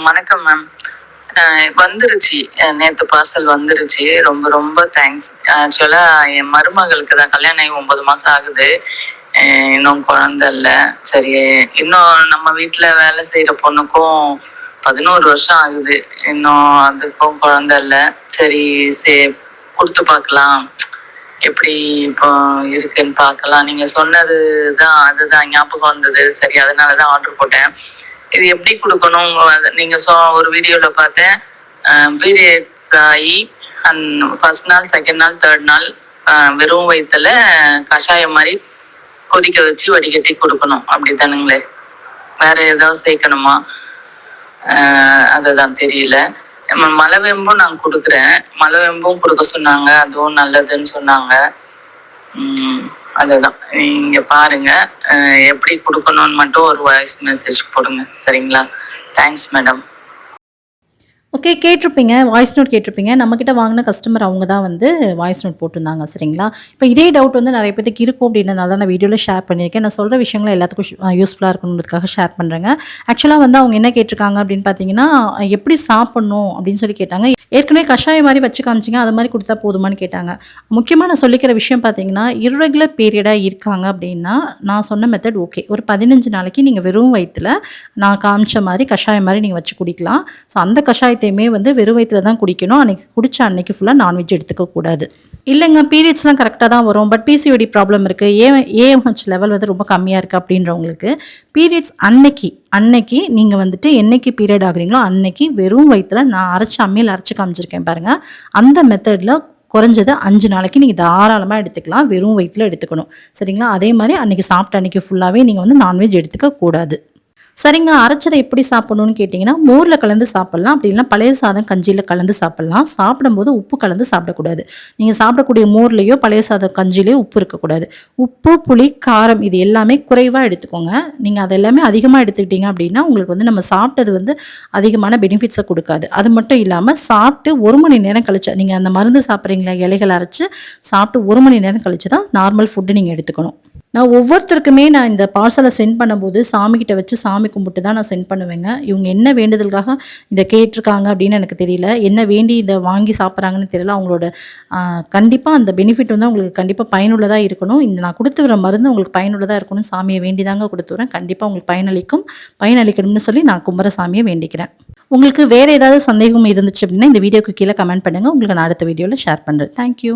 வணக்கம் மேம். வந்துருச்சு. நேத்து பார்சல் வந்துருச்சு. ரொம்ப ரொம்ப தேங்க்ஸ். ஆக்சுவலா என் மருமகளுக்கு தான் கல்யாணம் ஆகி 9 மாசம் ஆகுது. இன்னும் குழந்தை இல்ல. சரி, இன்னும் நம்ம வீட்டுல வேலை செய்யற பொண்ணுக்கும் 11 வருஷம் ஆகுது. இன்னும் அதுக்கும் குழந்தை இல்ல. சரி, கொடுத்து பார்க்கலாம், எப்படி இப்போ இருக்குன்னு பார்க்கலாம். நீங்க சொன்னதுதான், அதுதான் ஞாபகம் வந்தது. சரி, அதனாலதான் ஆர்டர் போட்டேன். இது எப்படி கொடுக்கணும்? நீங்க ஒரு வீடியோல பார்த்தேன். பீரியட்ஸ் ஆகி ஃபர்ஸ்ட் நாள், செகண்ட் நாள், தேர்ட் நாள் வெறும் வயிற்றுல கஷாயம் மாதிரி கொதிக்க வச்சு வடிகட்டி கொடுக்கணும், அப்படித்தானுங்களே? வேற ஏதாவது சேர்க்கணுமா? அதுதான் தெரியல. மலைவேம்பும் நான் கொடுக்குறேன். மலைவேம்பும் கொடுக்க சொன்னாங்க, அதுவும் நல்லதுன்னு சொன்னாங்க. அதுதான் நீங்க பாருங்க, எப்படி கொடுக்கணும்னு மட்டும் ஒரு வாய்ஸ் மெசேஜ் போடுங்க, சரிங்களா? Thanks madam. ஓகே, கேட்டிருப்பீங்க. வாய்ஸ் நோட் கேட்டிருப்பீங்க. நம்மக்கிட்ட வாங்கின கஸ்டமர் அவங்க தான் வந்து வாய்ஸ் நோட் போட்டிருந்தாங்க, சரிங்களா? இப்போ இதே டவுட் வந்து நிறைய பேருக்கு இருக்கும் அப்படின்றதுனால தான் நான் வீடியோவில் ஷேர் பண்ணியிருக்கேன். நான் சொல்கிற விஷயங்கள் எல்லாத்துக்கும் யூஸ்ஃபுல்லாக இருக்கணுன்றதுக்காக ஷேர் பண்ணுறேங்க. ஆக்சுவலாக வந்து அவங்க என்ன கேட்டிருக்காங்க அப்படின்னு பார்த்தீங்கன்னா, எப்படி சாப்பிட்ணும் அப்படின்னு சொல்லி கேட்டாங்க. ஏற்கனவே கஷாயம் மாதிரி வச்சு காமிச்சிங்க, அது மாதிரி கொடுத்தா போதுமான்னு கேட்டாங்க. முக்கியமாக நான் சொல்லிக்கிற விஷயம் பார்த்தீங்கன்னா, இர்ரெகுலர் பீரியடாக இருக்காங்க அப்படின்னா நான் சொன்ன மெத்தட் ஓகே. ஒரு 15 நாளைக்கு நீங்கள் வெறும் வயிற்றுல நான் காமிச்ச மாதிரி கஷாயம் மாதிரி நீங்கள் வச்சு குடிக்கலாம். ஸோ அந்த கஷாயத்தையுமே வந்து வெறும் வயிற்றுல தான் குடிக்கணும். அன்றைக்கி குடித்த அன்னைக்கு ஃபுல்லாக நான்வெஜ் எடுத்துக்கக்கூடாது. இல்லைங்க, பீரியட்ஸ்லாம் கரெக்டாக தான் வரும், பட் பிசிஓடி ப்ராப்ளம் இருக்குது, ஏஎம்ஹெச் லெவல் வந்து ரொம்ப கம்மியாக இருக்குது அப்படின்றவங்களுக்கு பீரியட்ஸ் அன்னைக்கு நீங்கள் வந்துட்டு என்னைக்கு பீரியட் ஆகுறீங்களோ அன்னைக்கு வெறும் வயிற்றுல நான் அம்மியில் அரைச்சி காமிச்சிருக்கேன் பாருங்கள். அந்த மெத்தடில் குறைஞ்சது 5 நாளைக்கு நீங்கள் தாராளமாக எடுத்துக்கலாம். வெறும் வயிற்றுல எடுத்துக்கணும், சரிங்களா? அதே மாதிரி அன்றைக்கி சாப்பிட்ட அன்றைக்கி ஃபுல்லாகவே நீங்கள் வந்து நான்வெஜ் எடுத்துக்கக்கூடாது. சரிங்க, அரைச்சதை எப்படி சாப்பிடணும்னு கேட்டிங்கன்னா, மோரில் கலந்து சாப்பிட்லாம், அப்படி இல்லைனா பழைய சாதம் கஞ்சியில் கலந்து சாப்பிட்லாம். சாப்பிடும்போது உப்பு கலந்து சாப்பிடக்கூடாது. நீங்கள் சாப்பிடக்கூடிய மோர்லேயோ பழைய சாதம் கஞ்சிலேயோ உப்பு இருக்கக்கூடாது. உப்பு, புளி, காரம் இது எல்லாமே குறைவாக எடுத்துக்கோங்க. நீங்கள் அது எல்லாமே அதிகமாக எடுத்துக்கிட்டீங்க அப்படின்னா உங்களுக்கு வந்து நம்ம சாப்பிட்டது வந்து அதிகமான பெனிஃபிட்ஸை கொடுக்காது. அது மட்டும் இல்லாமல் சாப்பிட்டு 1 மணி நேரம் கழிச்சு, நீங்கள் அந்த மருந்து சாப்பிட்றீங்களா, இலைகளை அரைச்சி சாப்பிட்டு 1 மணி நேரம் கழிச்சு தான் நார்மல் ஃபுட்டு நீங்கள் எடுத்துக்கணும். நான் ஒவ்வொருத்தருக்குமே நான் இந்த பார்சலை சென்ட் பண்ணும்போது சாமிக்கிட்ட வச்சு சாமி கும்பிட்டு தான் நான் சென்ட் பண்ணுவேங்க. இவங்க என்ன வேண்டுதலுக்காக இதை கேட்டிருக்காங்க அப்படின்னு எனக்கு தெரியல, என்ன வேண்டி இதை வாங்கி சாப்பிட்றாங்கன்னு தெரியல. அவங்களோட கண்டிப்பாக அந்த பெனிஃபிட் வந்து அவங்களுக்கு கண்டிப்பாக பயனுள்ளதாக இருக்கணும். இந்த நான் கொடுத்து வர மருந்து உங்களுக்கு பயனுள்ளதாக இருக்கணும், சாமியை வேண்டி தாங்க கொடுத்து வரேன். கண்டிப்பாக உங்களுக்கு பயனளிக்கணும்னு சொல்லி நான் கும்பர சாமியை வேண்டிக்கிறேன். உங்களுக்கு வேறு ஏதாவது சந்தேகம் இருந்துச்சு அப்படின்னா இந்த வீடியோக்கு கீழே கமெண்ட் பண்ணுங்கள். உங்களுக்கு நான் அடுத்த வீடியோவில் ஷேர் பண்ணுறேன். தேங்க்யூ.